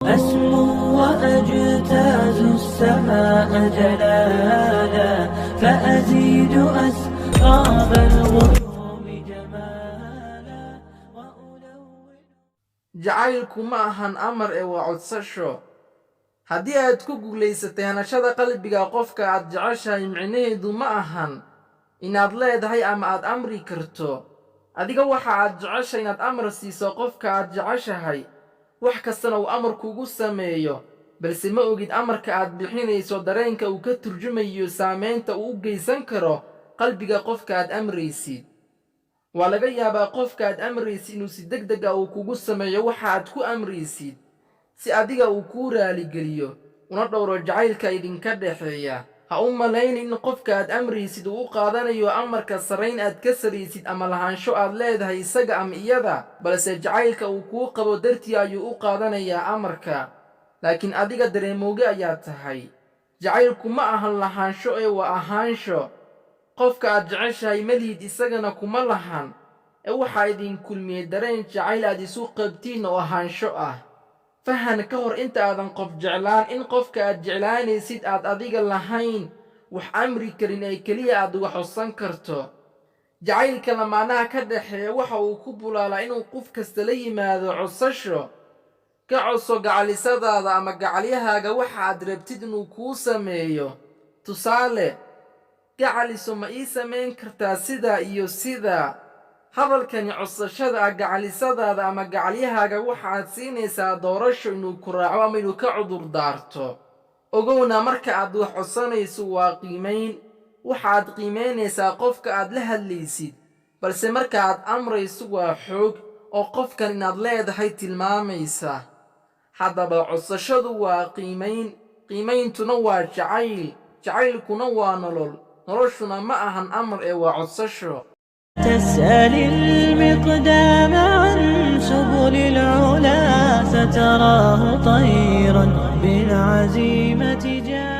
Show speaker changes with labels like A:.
A: أسمو وأجتاز السماء جلالا فأزيد أسراب الغيوم جمالا وألون.
B: jacaylku ma ahan amar ee waa codsasho. haddii aad ku guulaysatay hanashada qalbiga qofka aad jeceshahay micnaheedu ma ahan inaad leedahay ama aad amri karto. adiga waxa aad jeceshahay inaad amar siiso qofka aad jeceshahay, wax kastana uu amar kugu sameeyo, balse ma ogid amarka aad bixinayso dareenka uu ka turjumayo saameynta uu u geysan karo qalbiga qofka aad amraysid. waa laga yaabaa qofka aad amraysid inuu si degdeg ah uu kugu sameeyo waxa aad ku amraysid, si adiga uu kuu raaligeliyo una dhowro jacaylka idinka dhexeeya. ha u malaynin in qofka aad amraysid uu u qaadanayo amarka sarrayn aad ka saraysid ama lahaansho aad leedahay isaga ama iyada, balse jacaylka uu kuu qabo dartii ayuu u qaadanayaa amarka. laakiin adiga dareemooge ayaa tahay. jacaylku ma ahan lahaansho ee waa ahaansho. qofka aad jeceshahay ma lihid isagana kuma lahan, ee waxaa idin kulmiyey dareen jacayl aad isu qabtiin oo ahaansho ah. fahan ka hor inta aadan qof jeclaan in qofka aad jeclaanaysid aad adiga lahayn wax amri karin ee keliya aad uga xusan karto. jacaylka lamaanaha ka dhexeeya waxa uu ku bulaalaa inuu qof kasta la yimaado codsasho. ka codso gacalisadaada ama gacalyahaaga waxa aad rabtid inuu kuu sameeyo. tusaale, gacaliso ma ii samayn kartaa sidaa iyo sidaa? hadalkani codsashada ah gacalisadaada ama gacalyahaaga waxaad siinaysaa doorasho inuu ku raaco ama inuu ka cudur daarto. ogowna marka aad wax codsanayso waa qiimayn, waxaad qiimaynaysaa qofka aad la hadlaysid, balse marka aad amrayso waa xoog oo qofkan inaad leedahay tilmaamaysa. haddaba codsashadu waa qiimayn, qiimayntuna waa jacayl, jacaylkuna waa nolol, noloshuna ma ahan amar ee waa codsasho.
A: تسأل المقدام عن سبل العلا ستراه طيرا بالعزيمة جاء.